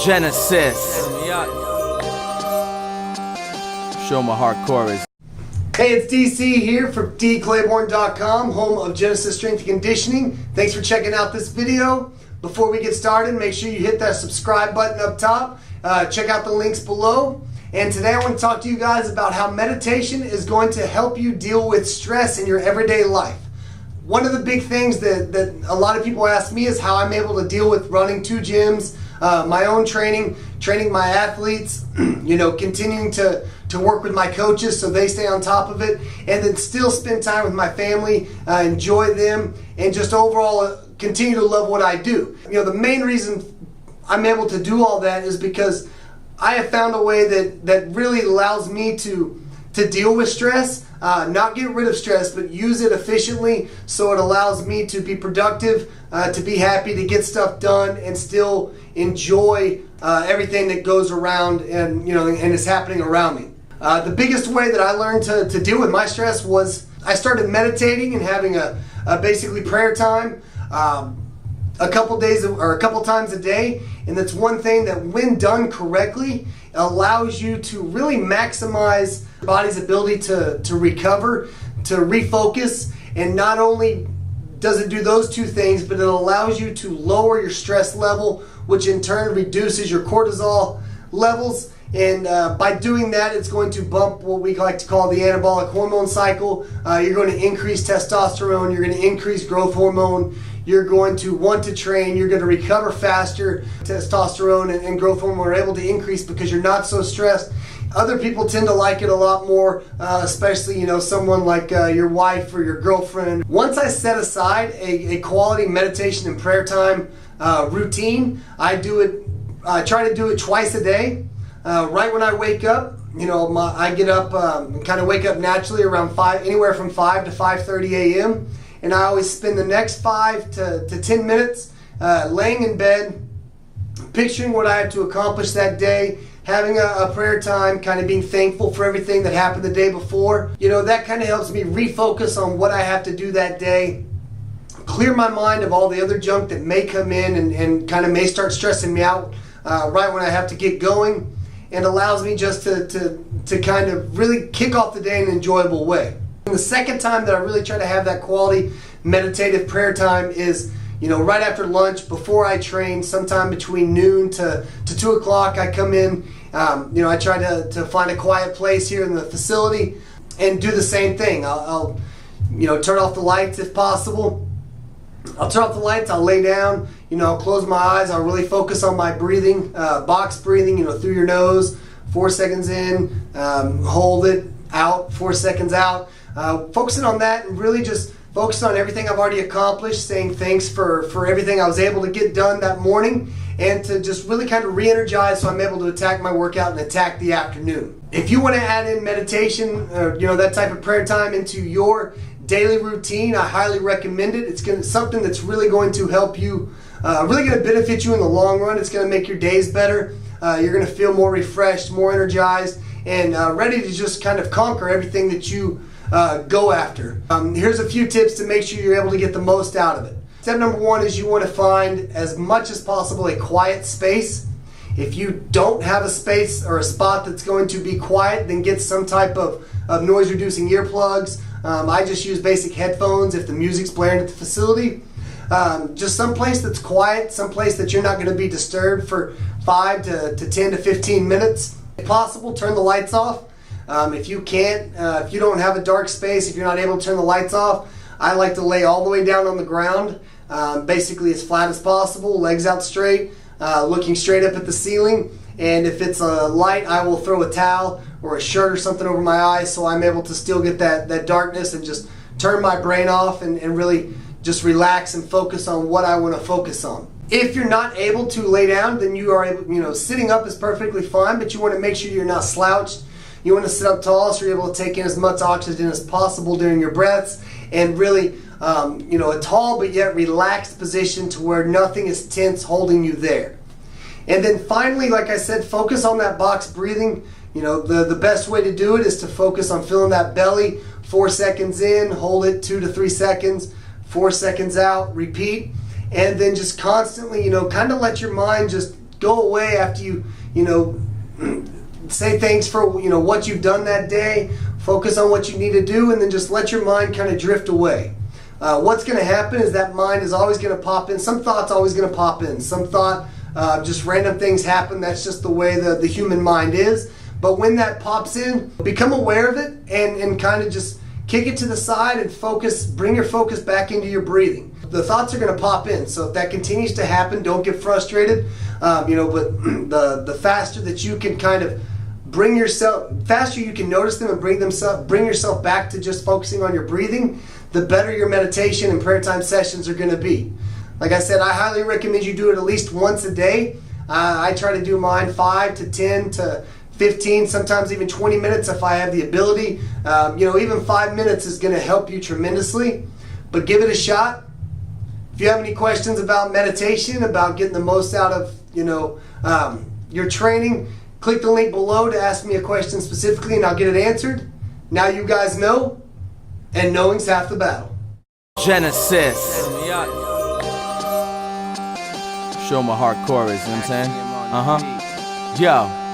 Genesis. Show my hardcore is. Hey, it's DC here from dclayborn.com, home of Genesis Strength and Conditioning. Thanks for checking out this video. Before we get started, make sure you hit that subscribe button up top. Check out the links below. And today I want to talk to you guys about how meditation is going to help you deal with stress in your everyday life. One of the big things that a lot of people ask me is how I'm able to deal with running 2 gyms, my own training my athletes, continuing to work with my coaches so they stay on top of it, and then still spend time with my family, enjoy them, and just overall continue to love what I do. The main reason I'm able to do all that is because I have found a way that really allows me to deal with stress, not get rid of stress, but use it efficiently so it allows me to be productive, to be happy, to get stuff done, and still enjoy everything that goes around and is happening around me. The biggest way that I learned to deal with my stress was I started meditating and having a basically prayer time a couple times a day, and that's one thing that, when done correctly, allows you to really maximize your body's ability to recover, to refocus, and not only does it do those 2 things, but it allows you to lower your stress level, which in turn reduces your cortisol levels. And by doing that, it's going to bump what we like to call the anabolic hormone cycle. You're going to increase testosterone, you're going to increase growth hormone, you're going to want to train, you're going to recover faster. Testosterone and growth hormone are able to increase because you're not so stressed. Other people tend to like it a lot more, especially someone like your wife or your girlfriend. Once I set aside a quality meditation and prayer time routine, I try to do it twice a day. Right when I wake up, I get up and kind of wake up naturally around 5, anywhere from 5 to 5:30 a.m. And I always spend the next 5 to 10 minutes laying in bed, picturing what I have to accomplish that day, having a prayer time, kind of being thankful for everything that happened the day before. That kind of helps me refocus on what I have to do that day, clear my mind of all the other junk that may come in and kind of may start stressing me out right when I have to get going, and allows me just to kind of really kick off the day in an enjoyable way. And the second time that I really try to have that quality meditative prayer time is right after lunch, before I train, sometime between noon to 2 o'clock. I come in, I try to find a quiet place here in the facility and do the same thing. I'll turn off the lights if possible. I'll turn off the lights, I'll lay down, I'll close my eyes, I'll really focus on my breathing, box breathing, through your nose, 4 seconds in, hold it, out, 4 seconds out. Focusing on that and really just focusing on everything I've already accomplished, saying thanks for everything I was able to get done that morning, and to just really kind of re-energize so I'm able to attack my workout and attack the afternoon. If you want to add in meditation or that type of prayer time into your daily routine, I highly recommend it. It's something that's really going to help you, really going to benefit you in the long run. It's going to make your days better. You're going to feel more refreshed, more energized, and ready to just kind of conquer everything that you go after. Here's a few tips to make sure you're able to get the most out of it. Step number 1 is you want to find, as much as possible, a quiet space. If you don't have a space or a spot that's going to be quiet, then get some type of noise reducing earplugs. I just use basic headphones if the music's blaring at the facility. Just some place that's quiet, some place that you're not going to be disturbed for 5 to 10 to 15 minutes. If possible, turn the lights off. If you can't, if you don't have a dark space, if you're not able to turn the lights off, I like to lay all the way down on the ground, basically as flat as possible, legs out straight, looking straight up at the ceiling. And if it's a light, I will throw a towel or a shirt or something over my eyes so I'm able to still get that darkness and just turn my brain off and really just relax and focus on what I want to focus on. If you're not able to lay down, then you are able, sitting up is perfectly fine, but you want to make sure you're not slouched. You want to sit up tall so you're able to take in as much oxygen as possible during your breaths, and really, a tall but yet relaxed position to where nothing is tense holding you there. And then finally, like I said, focus on that box breathing. The best way to do it is to focus on filling that belly. 4 seconds in, hold it 2 to 3 seconds, 4 seconds out, repeat. And then just constantly, kind of let your mind just go away after you know, say thanks for, you know, what you've done that day, focus on what you need to do, and then just let your mind kind of drift away. What's going to happen is that mind is always going to pop in. Some thought's always going to pop in. Some thought, just random things happen. That's just the way the human mind is. But when that pops in, become aware of it and kind of just kick it to the side and focus, bring your focus back into your breathing. The thoughts are going to pop in. So if that continues to happen, don't get frustrated. You know, but the faster that you can kind of faster you can notice them and bring yourself back to just focusing on your breathing, the better your meditation and prayer time sessions are going to be. Like I said, I highly recommend you do it at least once a day. I try to do mine 5 to 10 to 15, sometimes even 20 minutes if I have the ability. You know, even 5 minutes is going to help you tremendously, but give it a shot. If you have any questions about meditation, about getting the most out of, you know, your training, click the link below to ask me a question specifically and I'll get it answered. Now you guys know, and knowing's half the battle. Genesis. Show my hardcore is, you know what I'm saying? Yo.